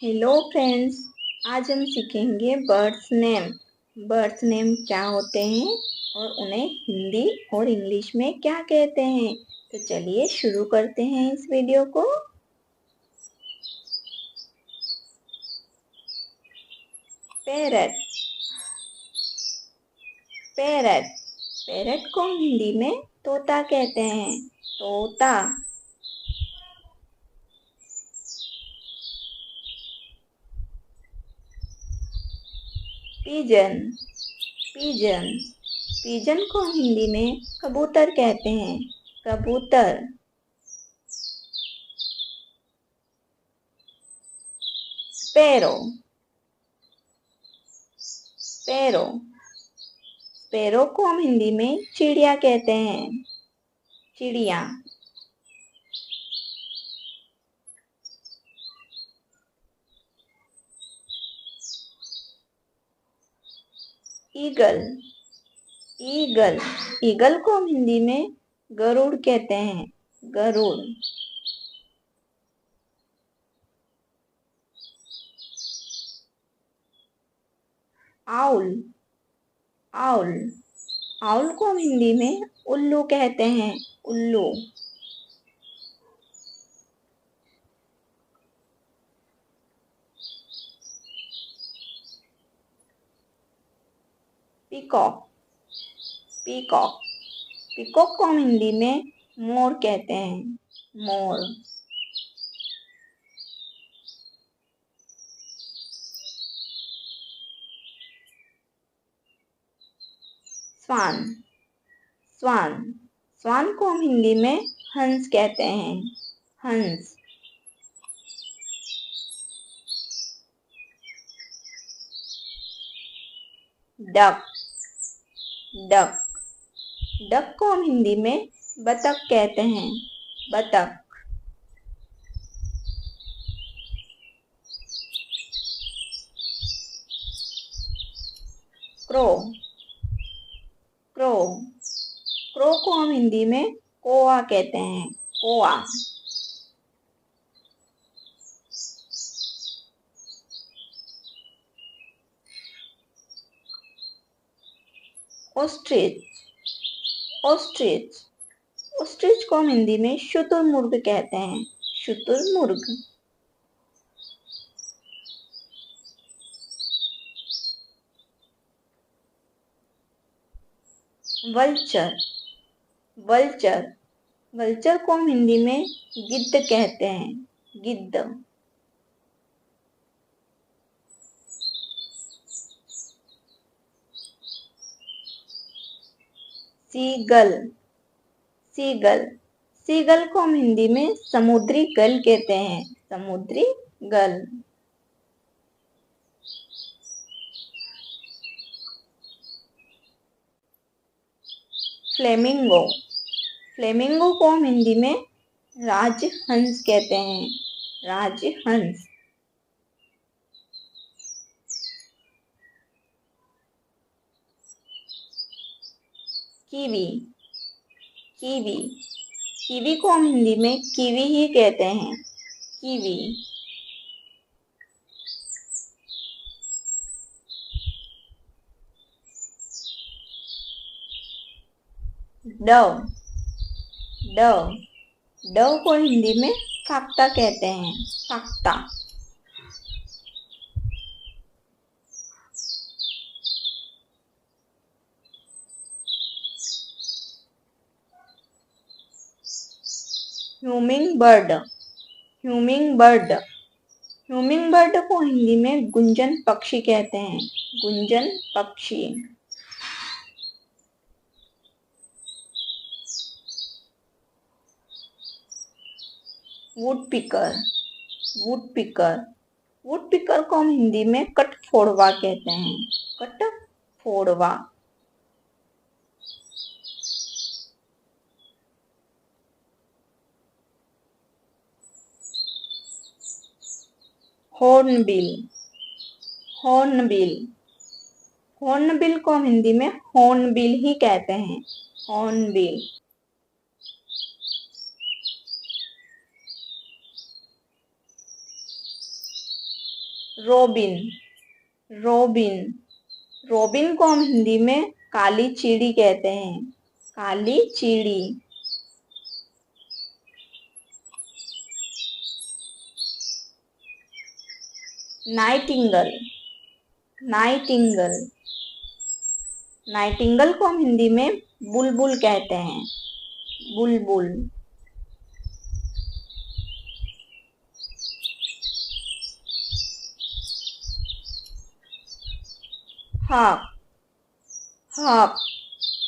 Hello friends, आज हम सीखेंगे बर्ड्स नेम। बर्ड्स नेम क्या होते हैं और उन्हें हिंदी और इंग्लिश में क्या कहते हैं। तो चलिए शुरू करते हैं इस वीडियो को। पैरट। पैरट पैरट को हिंदी में तोता कहते हैं। तोता। पिजन। पिजन पिजन को हिंदी में कबूतर कहते हैं। कबूतर। स्पैरो। स्पैरो स्पैरो को हम हिंदी में चिड़िया कहते हैं। चिड़िया। ईगल। ईगल ईगल को हम हिंदी में गरुड़ कहते हैं। गरुड़। आउल। आउल आउल को हम हिंदी में उल्लू कहते हैं। उल्लू। पीकॉक। पीकॉक पीकॉक को हम हिंदी में मोर कहते हैं। मोर। स्वान। स्वान स्वान को हम हिंदी में हंस कहते हैं। हंस। डक। डक डक को हम हिंदी में बतख कहते हैं। बतख। क्रो। क्रो क्रो को हम हिंदी में कोआ कहते हैं। कोआ। ऑस्ट्रिच। ऑस्ट्रिच ऑस्ट्रिच को हम हिंदी में शुतुरमुर्ग कहते हैं। शुतुरमुर्ग। वल्चर। वल्चर वल्चर को हम हिंदी में गिद्ध कहते हैं। गिद्ध। सीगल। सीगल सीगल को हम हिंदी में समुद्री गल कहते हैं। समुद्री गल। फ्लेमिंगो। फ्लेमिंगो को हम हिंदी में राजहंस कहते हैं। राजहंस। कीवी। कीवी कीवी को हम हिंदी में कीवी ही कहते हैं। कीवी। डव। डव डव को हिंदी में फाख्ता कहते हैं। फाख्ता। Humming bird. Humming bird humming bird को हिंदी में गुंजन पक्षी कहते हैं। गुंजन पक्षी। वुडपिकर। वुडपिकर वुडपिकर को हम हिंदी में कटफोड़वा कहते हैं। कटफोड़वा। हॉर्नबिल। हॉर्नबिल हॉर्नबिल को हम हिंदी में हॉर्नबिल ही कहते हैं। हॉर्नबिल। रोबिन, रोबिन, रोबिन को हम हिंदी में काली चिड़ी कहते हैं, काली चिड़ी। नाइटिंगल, नाइटिंगल, नाइटिंगल को हम हिंदी में बुलबुल कहते हैं, बुलबुल। हाक, हाक,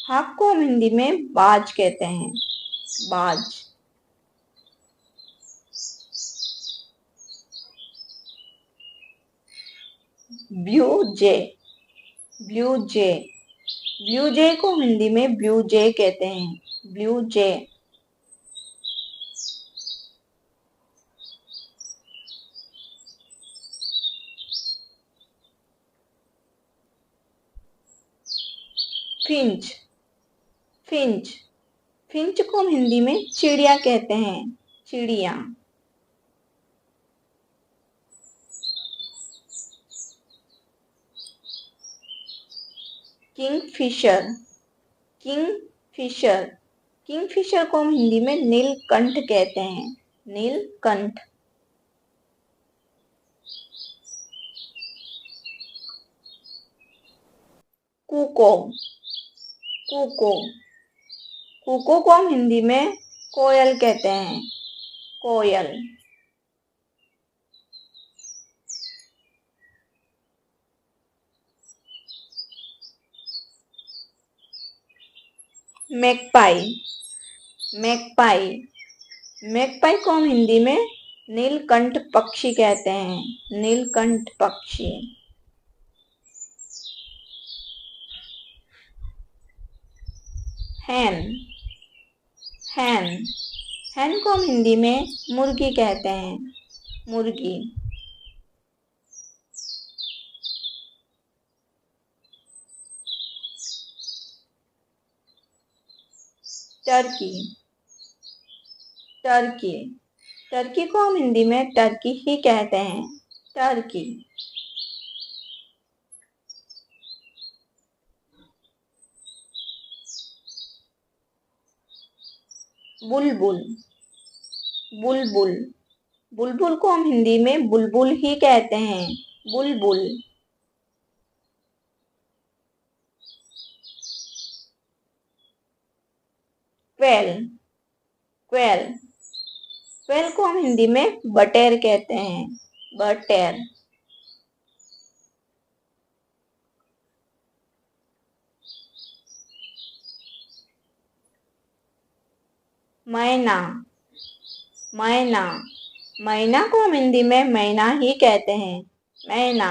हाक को हम हिंदी में बाज कहते हैं, बाज। ब्लू जे, ब्लू जे, ब्लू जे को हिंदी में ब्लू जे कहते हैं, ब्लू जे। फिंच, फिंच, फिंच को हम हिंदी में चिड़िया कहते हैं, चिड़िया। किंगफिशर, किंगफिशर, किंगफिशर को हम हिंदी में नीलकंठ कहते हैं, नीलकंठ। कुको, कुको, कुको को हम हिंदी में कोयल कहते हैं, कोयल। मैगपाई, मैगपाई, मैगपाई को हम हिंदी में नीलकंठ पक्षी कहते हैं, नीलकंठ पक्षी। हैन, हैन, हैन को हम हिंदी में मुर्गी कहते हैं, मुर्गी। टर्की, टर्की, टर्की को हम हिंदी में टर्की ही कहते हैं, टर्की। बुलबुल, बुलबुल, बुलबुल को हम हिंदी में बुलबुल ही कहते हैं, बुलबुल। क्वेल, क्वेल, क्वेल को हम हिंदी में बटेर कहते हैं, बटेर। मैना, मैना, मैना को हम हिंदी में मैना ही कहते हैं, मैना।